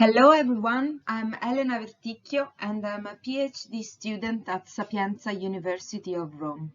Hello everyone, I'm Elena Verticchio and I'm a PhD student at Sapienza University of Rome.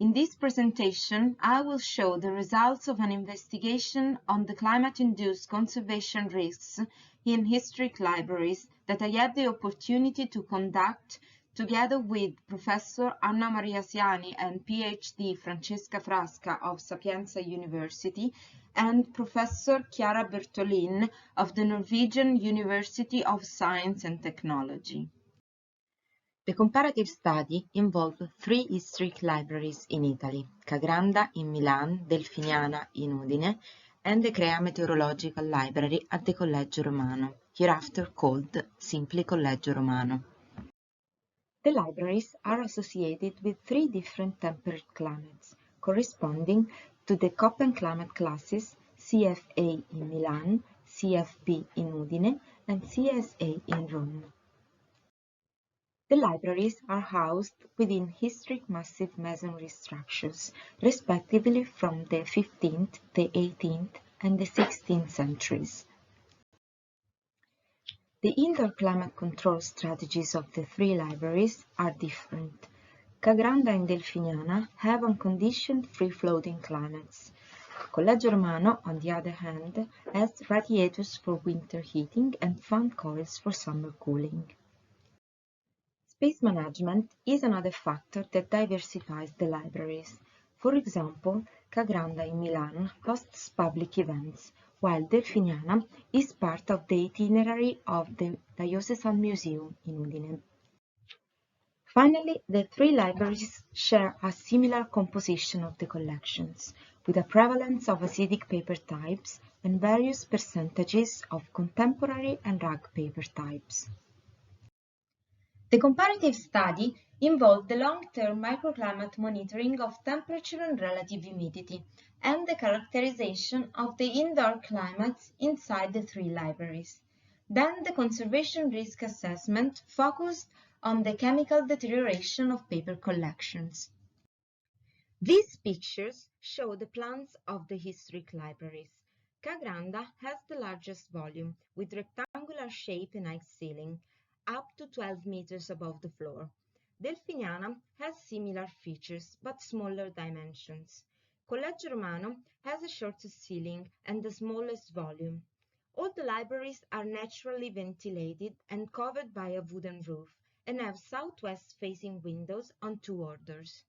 In this presentation, I will show the results of an investigation on the climate-induced conservation risks in historic libraries that I had the opportunity to conduct together with Professor Anna Maria Siani and PhD Francesca Frasca of Sapienza University and Professor Chiara Bertolin of the Norwegian University of Science and Technology. The comparative study involved three historic libraries in Italy, Cagranda in Milan, Delfiniana in Udine, and the Crea Meteorological Library at the Collegio Romano, hereafter called simply Collegio Romano. The libraries are associated with three different temperate climates, corresponding to the Köppen climate classes CFA in Milan, CFB in Udine, and CSA in Rome. The libraries are housed within historic massive masonry structures, respectively from the 15th, the 18th, and the 16th centuries. The indoor climate control strategies of the three libraries are different. Cagranda and Delfiniana have unconditioned free-floating climates. Collegio Romano, on the other hand, has radiators for winter heating and fan coils for summer cooling. Space management is another factor that diversifies the libraries. For example, Cagranda in Milan hosts public events, while Delfiniana is part of the itinerary of the Diocesan Museum in Udine. Finally, the three libraries share a similar composition of the collections, with a prevalence of acidic paper types and various percentages of contemporary and rag paper types. The comparative study involved the long-term microclimate monitoring of temperature and relative humidity and the characterization of the indoor climates inside the three libraries. Then the conservation risk assessment focused on the chemical deterioration of paper collections. These pictures show the plans of the historic libraries. Cagranda has the largest volume, with rectangular shape and high ceiling, up to 12 meters above the floor. Delfiniana has similar features, but smaller dimensions. Collegio Romano has a shorter ceiling and the smallest volume. All the libraries are naturally ventilated and covered by a wooden roof, and have southwest-facing windows on two orders.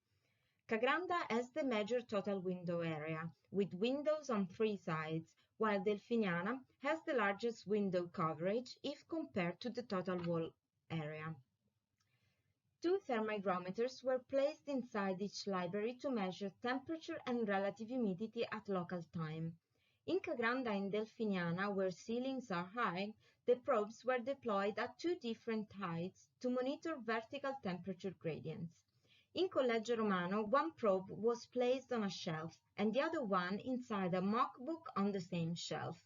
Cagranda has the major total window area, with windows on three sides, while Delfiniana has the largest window coverage if compared to the total wall area. Two thermohygrometers were placed inside each library to measure temperature and relative humidity at local time. In Cagranda and Delfiniana, where ceilings are high, the probes were deployed at two different heights to monitor vertical temperature gradients. In Collegio Romano, one probe was placed on a shelf and the other one inside a mock-book on the same shelf.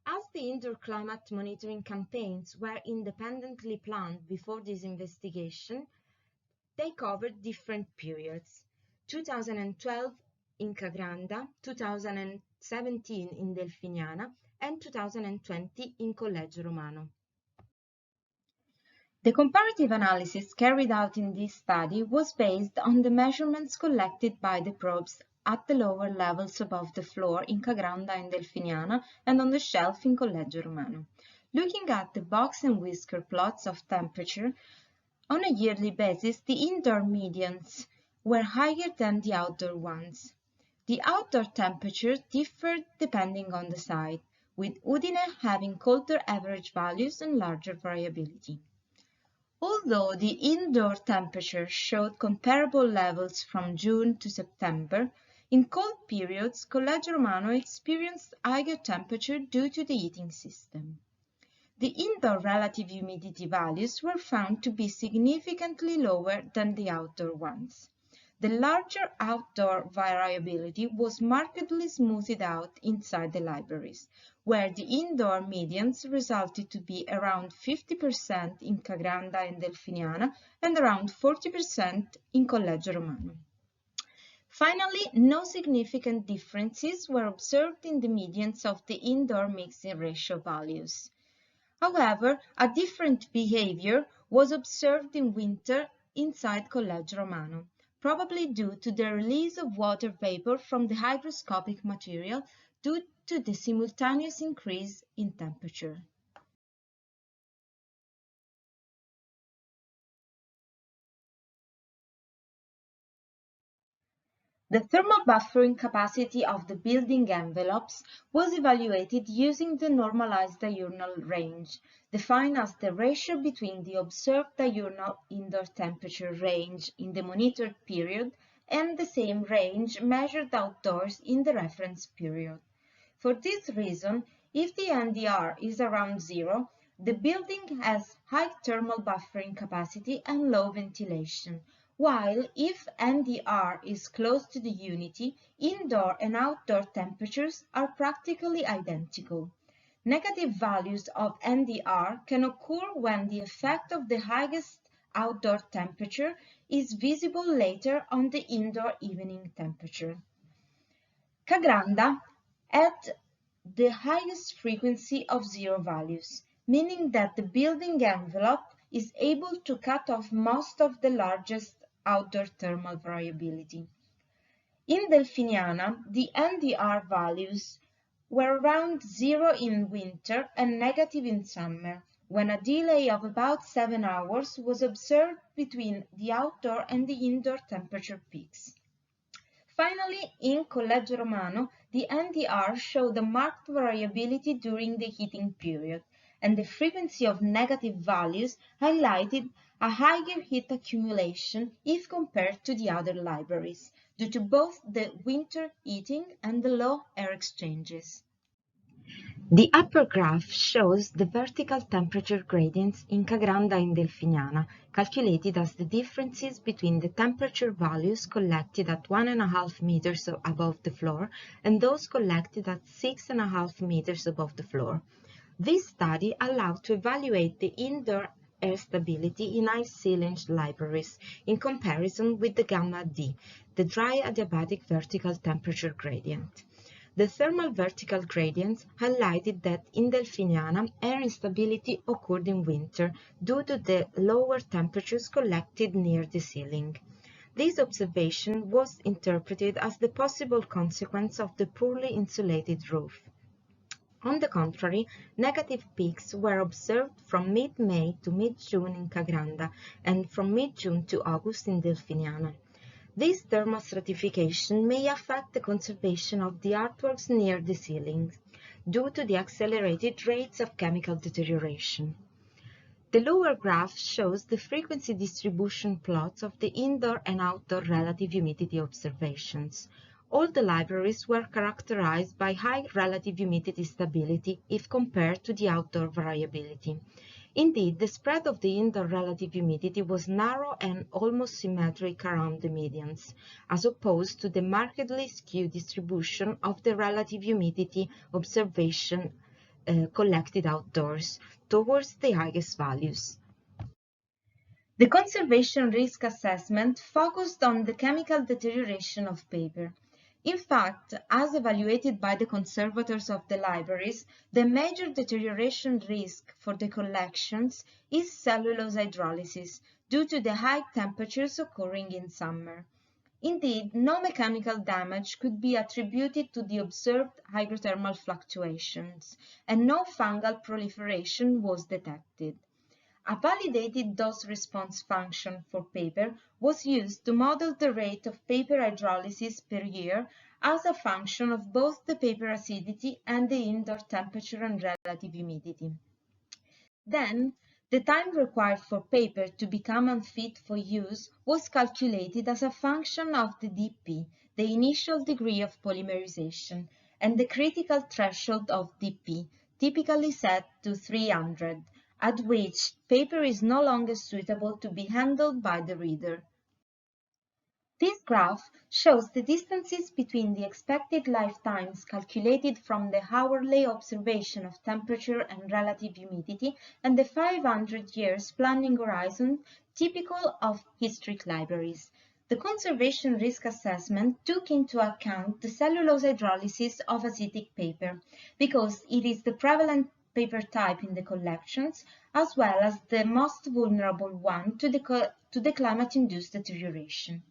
As the indoor climate monitoring campaigns were independently planned before this investigation, they covered different periods: 2012 in Cagranda, 2017 in Delfiniana, and 2020 in Collegio Romano. The comparative analysis carried out in this study was based on the measurements collected by the probes at the lower levels above the floor in Cagranda and Delfiniana and on the shelf in Collegio Romano. Looking at the box and whisker plots of temperature, on a yearly basis, the indoor medians were higher than the outdoor ones. The outdoor temperatures differed depending on the site, with Udine having colder average values and larger variability. Although the indoor temperature showed comparable levels from June to September, in cold periods, Collegio Romano experienced higher temperature due to the heating system. The indoor relative humidity values were found to be significantly lower than the outdoor ones. The larger outdoor variability was markedly smoothed out inside the libraries, where the indoor medians resulted to be around 50% in Cagranda and Delfiniana and around 40% in Collegio Romano. Finally, no significant differences were observed in the medians of the indoor mixing ratio values. However, a different behavior was observed in winter inside Collegio Romano, probably due to the release of water vapor from the hygroscopic material due to the simultaneous increase in temperature. The thermal buffering capacity of the building envelopes was evaluated using the normalized diurnal range, defined as the ratio between the observed diurnal indoor temperature range in the monitored period and the same range measured outdoors in the reference period. For this reason, if the NDR is around zero, the building has high thermal buffering capacity and low ventilation, while if NDR is close to the unity, indoor and outdoor temperatures are practically identical. Negative values of NDR can occur when the effect of the highest outdoor temperature is visible later on the indoor evening temperature. Cagranda had the highest frequency of zero values, meaning that the building envelope is able to cut off most of the largest outdoor thermal variability. In Delfiniana, the NDR values were around zero in winter and negative in summer, when a delay of about 7 hours was observed between the outdoor and the indoor temperature peaks. Finally, in Collegio Romano, the NDR showed a marked variability during the heating period, and the frequency of negative values highlighted a higher heat accumulation if compared to the other libraries, due to both the winter heating and the low air exchanges. The upper graph shows the vertical temperature gradients in Cagranda and Delfiniana, calculated as the differences between the temperature values collected at 1.5 meters above the floor and those collected at 6.5 meters above the floor. This study allowed to evaluate the indoor air stability in ice-ceiling libraries in comparison with the gamma D, the dry adiabatic vertical temperature gradient. The thermal vertical gradients highlighted that in Delfiniana, air instability occurred in winter due to the lower temperatures collected near the ceiling. This observation was interpreted as the possible consequence of the poorly insulated roof. On the contrary, negative peaks were observed from mid-May to mid-June in Cagranda and from mid-June to August in Delfiniana. This thermal stratification may affect the conservation of the artworks near the ceilings due to the accelerated rates of chemical deterioration. The lower graph shows the frequency distribution plots of the indoor and outdoor relative humidity observations. All the libraries were characterized by high relative humidity stability if compared to the outdoor variability. Indeed, the spread of the indoor relative humidity was narrow and almost symmetric around the medians, as opposed to the markedly skewed distribution of the relative humidity observation collected outdoors towards the highest values. The conservation risk assessment focused on the chemical deterioration of paper. In fact, as evaluated by the conservators of the libraries, the major deterioration risk for the collections is cellulose hydrolysis due to the high temperatures occurring in summer. Indeed, no mechanical damage could be attributed to the observed hygrothermal fluctuations, and no fungal proliferation was detected. A validated dose-response function for paper was used to model the rate of paper hydrolysis per year as a function of both the paper acidity and the indoor temperature and relative humidity. Then, the time required for paper to become unfit for use was calculated as a function of the dP, the initial degree of polymerization, and the critical threshold of dP, typically set to 300, at which paper is no longer suitable to be handled by the reader. This graph shows the distances between the expected lifetimes calculated from the hourly observation of temperature and relative humidity and the 500 years planning horizon typical of historic libraries. The conservation risk assessment took into account the cellulose hydrolysis of acetic paper because it is the prevalent paper type in the collections, as well as the most vulnerable one to the climate-induced deterioration.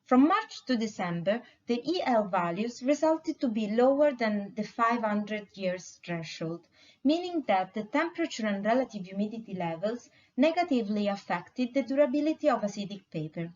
From March to December, the EL values resulted to be lower than the 500 years threshold, meaning that the temperature and relative humidity levels negatively affected the durability of acidic paper.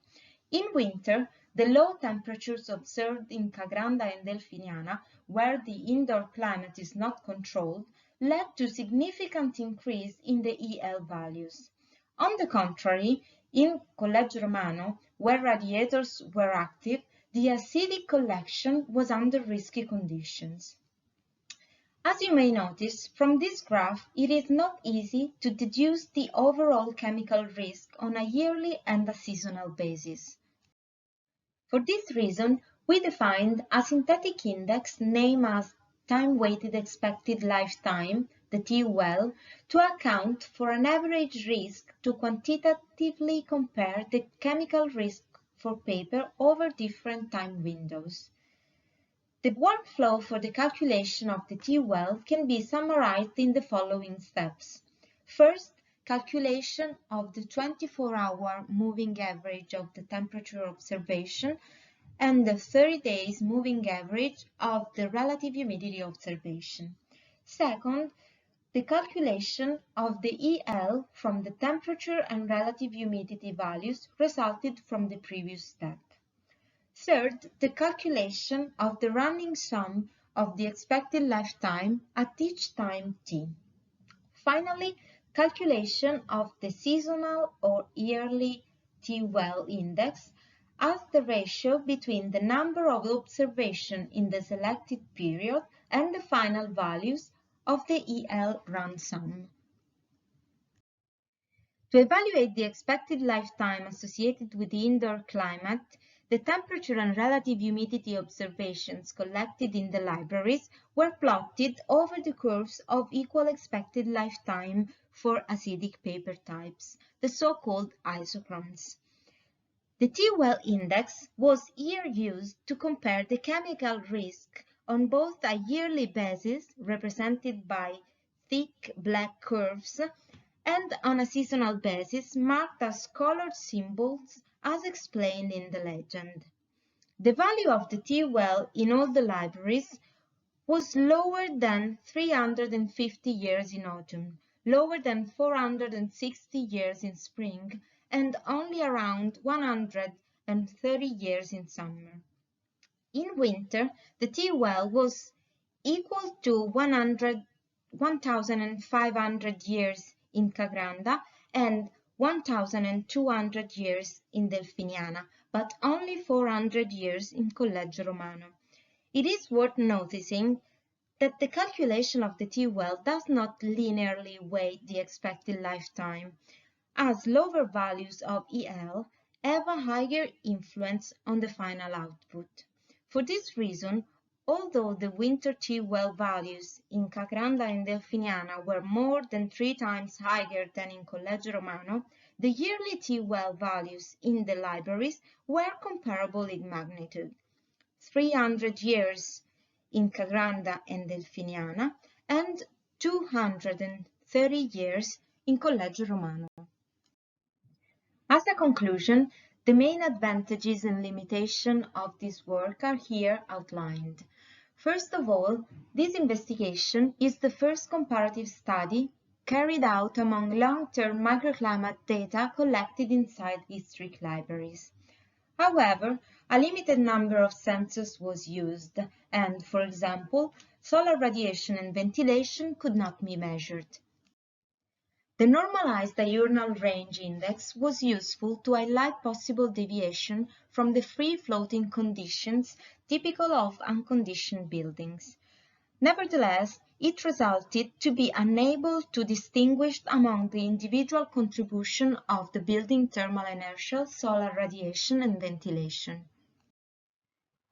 In winter, the low temperatures observed in Cagranda and Delfiniana, where the indoor climate is not controlled, led to significant increase in the EL values. On the contrary, in Collegio Romano, where radiators were active, the acidic collection was under risky conditions. As you may notice from this graph, it is not easy to deduce the overall chemical risk on a yearly and a seasonal basis. For this reason, we defined a synthetic index named as time-weighted expected lifetime, the TUL, to account for an average risk to quantitatively compare the chemical risk for paper over different time windows. The workflow for the calculation of the TUL can be summarized in the following steps. First, calculation of the 24-hour moving average of the temperature observation and the 30 days moving average of the relative humidity observation. Second, the calculation of the EL from the temperature and relative humidity values resulted from the previous step. Third, the calculation of the running sum of the expected lifetime at each time t. Finally, calculation of the seasonal or yearly TUL index as the ratio between the number of observations in the selected period and the final values of the EL run sum. To evaluate the expected lifetime associated with the indoor climate, the temperature and relative humidity observations collected in the libraries were plotted over the curves of equal expected lifetime for acidic paper types, the so-called isochrones. The TUL index was here used to compare the chemical risk on both a yearly basis, represented by thick black curves, and on a seasonal basis, marked as colored symbols, as explained in the legend. The value of the TUL in all the libraries was lower than 350 years in autumn, lower than 460 years in spring, and only around 130 years in summer. In winter, the TUL was equal to 1,500 years in Cagranda and 1,200 years in Delfiniana, but only 400 years in Collegio Romano. It is worth noticing that the calculation of the TUL does not linearly weight the expected lifetime, as lower values of EL have a higher influence on the final output. For this reason, although the winter TUL values in Cagranda and Delfiniana were more than 3 times higher than in Collegio Romano, the yearly TUL values in the libraries were comparable in magnitude: 300 years in Cagranda and Delfiniana and 230 years in Collegio Romano. As a conclusion, the main advantages and limitations of this work are here outlined. First of all, this investigation is the first comparative study carried out among long-term microclimate data collected inside historic libraries. However, a limited number of sensors was used, and, for example, solar radiation and ventilation could not be measured. The normalized diurnal range index was useful to highlight possible deviation from the free-floating conditions typical of unconditioned buildings. Nevertheless, it resulted to be unable to distinguish among the individual contribution of the building thermal inertia, solar radiation, and ventilation.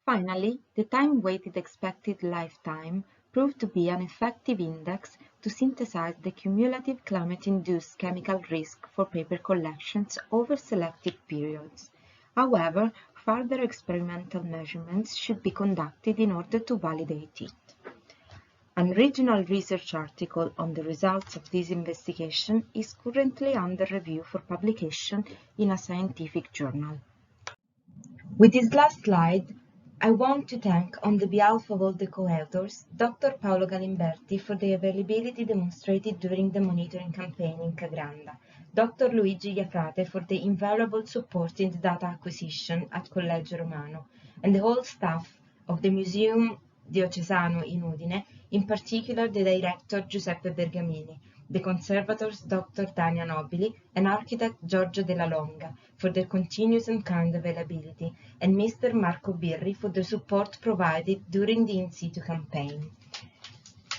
Finally, the time-weighted expected lifetime proved to be an effective index to synthesize the cumulative climate-induced chemical risk for paper collections over selected periods. However, further experimental measurements should be conducted in order to validate it. An original research article on the results of this investigation is currently under review for publication in a scientific journal. With this last slide, I want to thank, on the behalf of all the co-authors, Dr. Paolo Galimberti for the availability demonstrated during the monitoring campaign in Cagranda, Dr. Luigi Iafrate for the invaluable support in the data acquisition at Collegio Romano, and the whole staff of the Museum Diocesano in Udine, in particular the director Giuseppe Bergamini, the conservators Dr. Dania Nobili and architect Giorgio Della Longa for their continuous and kind availability, and Mr. Marco Birri for the support provided during the in situ campaign.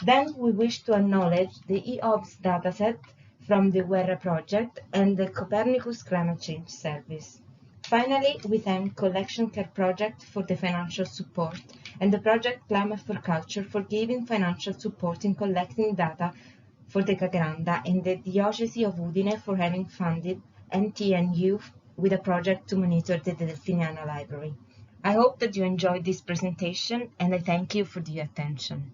Then we wish to acknowledge the EOBS dataset from the Guerra project and the Copernicus Climate Change Service. Finally, we thank Collection Care Project for the financial support and the Project Climate for Culture for giving financial support in collecting data for the Cagranda, and the Diocese of Udine for having funded NTNU with a project to monitor the Delfiniana Library. I hope that you enjoyed this presentation, and I thank you for your attention.